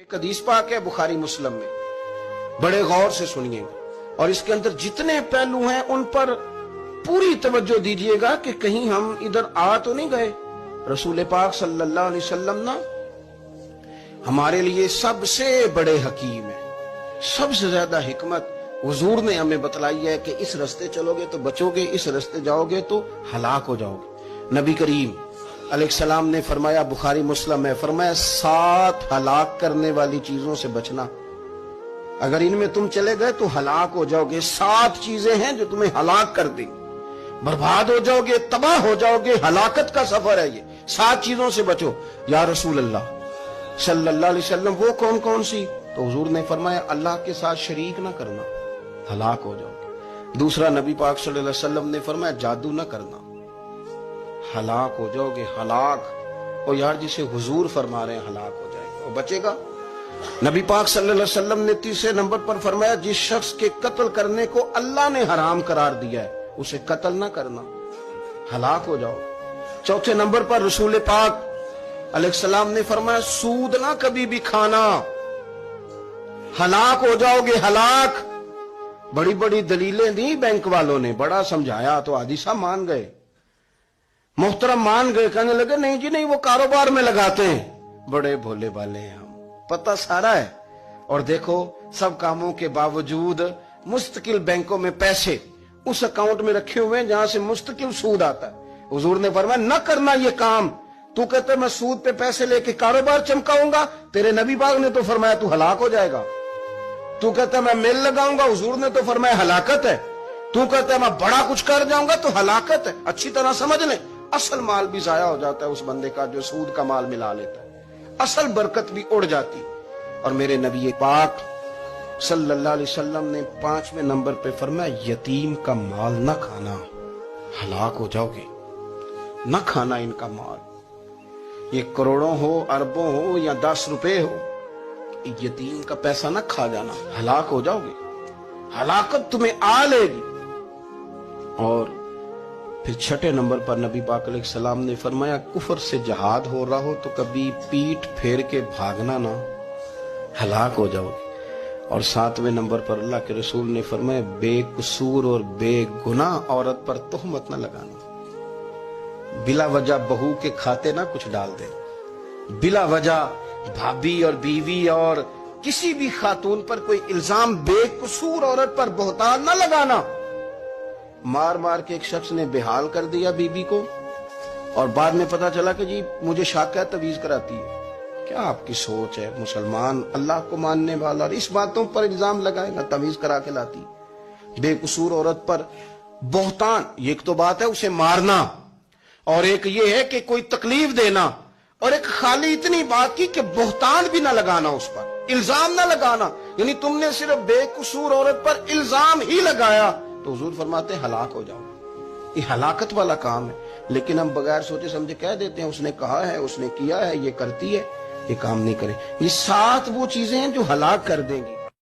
ایک حدیث پاک ہے بخاری مسلم میں، بڑے غور سے سنیے گا اور اس کے اندر جتنے پہلو ہیں ان پر پوری توجہ دیجئے گا کہ کہیں ہم ادھر آ تو نہیں گئے۔ رسول پاک صلی اللہ علیہ وسلم نا ہمارے لیے سب سے بڑے حکیم ہیں، سب سے زیادہ حکمت حضور نے ہمیں بتلائی ہے کہ اس رستے چلو گے تو بچو گے، اس رستے جاؤ گے تو ہلاک ہو جاؤ گے۔ نبی کریم علیہ السلام نے فرمایا، بخاری مسلم میں فرمایا، 7 ہلاک کرنے والی چیزوں سے بچنا، اگر ان میں تم چلے گئے تو ہلاک ہو جاؤ گے۔ 7 چیزیں ہیں جو تمہیں ہلاک کر دیں، برباد ہو جاؤ گے، تباہ ہو جاؤ گے، ہلاکت کا سفر ہے یہ، 7 چیزوں سے بچو۔ یا رسول اللہ صلی اللہ علیہ وسلم وہ کون کون سی؟ تو حضور نے فرمایا، اللہ کے ساتھ شریک نہ کرنا، ہلاک ہو جاؤ گے۔ دوسرا نبی پاک صلی اللہ علیہ وسلم نے فرمایا، جادو نہ کرنا، ہلاک ہو جاؤ گے۔ ہلاک اور یار جسے حضور فرما رہے ہیں ہلاک ہو جائے گا، وہ بچے گا۔ نبی پاک صلی اللہ علیہ وسلم نے تیسرے نمبر پر فرمایا، جس شخص کے قتل کرنے کو اللہ نے حرام قرار دیا ہے اسے قتل نہ کرنا، ہلاک ہو جاؤ۔ چوتھے نمبر پر رسول پاک علیہ السلام نے فرمایا، سود نہ کبھی بھی کھانا، ہلاک ہو جاؤ گے، ہلاک۔ بڑی بڑی دلیلیں دی بینک والوں نے، بڑا سمجھایا تو حاجی صاحب مان گئے، محترم مان گئے، کہنے لگے نہیں جی نہیں، وہ کاروبار میں لگاتے ہیں۔ بڑے بھولے والے ہیں ہم، پتہ سارا ہے۔ اور دیکھو سب کاموں کے باوجود مستقل بینکوں میں پیسے اس اکاؤنٹ میں رکھے ہوئے ہیں جہاں سے مستقل سود آتا ہے۔ حضور نے فرمایا نہ کرنا یہ کام۔ تو کہتے میں سود پہ پیسے لے کے کاروبار چمکاؤں گا، تیرے نبی پاک نے تو فرمایا تو ہلاک ہو جائے گا۔ تو کہتا ہے میں میل لگاؤں گا، حضور نے تو فرمایا ہلاکت ہے۔ تو کہتا ہے میں بڑا کچھ کر جاؤں گا تو ہلاکت ہے۔ اچھی طرح سمجھ لیں، اصل مال بھی ضائع ہو جاتا ہے اس بندے کا جو سود کا مال ملا لیتا ہے، اصل برکت بھی اڑ جاتی۔ اور میرے نبی پاک صلی اللہ علیہ وسلم نے 5ویں نمبر پہ فرمایا، یتیم کا مال نہ کھانا، ہلاک ہو جاؤ گے۔ نہ کھانا ان کا مال، یہ کروڑوں ہو، اربوں ہو یا 10 روپے ہو، یتیم کا پیسہ نہ کھا جانا، ہلاک ہو جاؤ گے، ہلاکت تمہیں آ لے گی۔ اور پھر 6 نمبر پر نبی پاک علیہ السلام نے فرمایا، کفر سے جہاد ہو رہا ہو تو کبھی پیٹھ پھیر کے بھاگنا نہ، ہلاک ہو جاؤ گے۔ اور 7ویں نمبر پر اللہ کے رسول نے فرمایا، بے قصور اور بے گناہ عورت پر تہمت نہ لگانا، بلا وجہ بہو کے کھاتے نہ کچھ ڈال دے، بلا وجہ بھابھی اور بیوی اور کسی بھی خاتون پر کوئی الزام بے قصور عورت پر بہتان نہ لگانا۔ مار مار کے ایک شخص نے بحال کر دیا بیوی کو اور بعد میں پتا چلا کہ جی مجھے شک ہے تویز کراتی ہے۔ کیا آپ کی سوچ ہے؟ مسلمان اللہ کو ماننے والا اور اس باتوں پر الزام لگائے گا تویز کرا کے لاتی؟ بے قصور عورت پر بہتان، یہ ایک تو بات ہے اسے مارنا، اور ایک یہ ہے کہ کوئی تکلیف دینا، اور ایک خالی اتنی بات کی کہ بہتان بھی نہ لگانا، اس پر الزام نہ لگانا، یعنی تم نے صرف بے قصور عورت پر الزام ہی لگایا تو حضور فرماتے ہیں ہلاک ہو جاؤ۔ یہ ہلاکت والا کام ہے، لیکن ہم بغیر سوچے سمجھے کہہ دیتے ہیں اس نے کہا ہے، اس نے کیا ہے، یہ کرتی ہے، یہ کام نہیں کرے۔ یہ 7 وہ چیزیں ہیں جو ہلاک کر دیں گی۔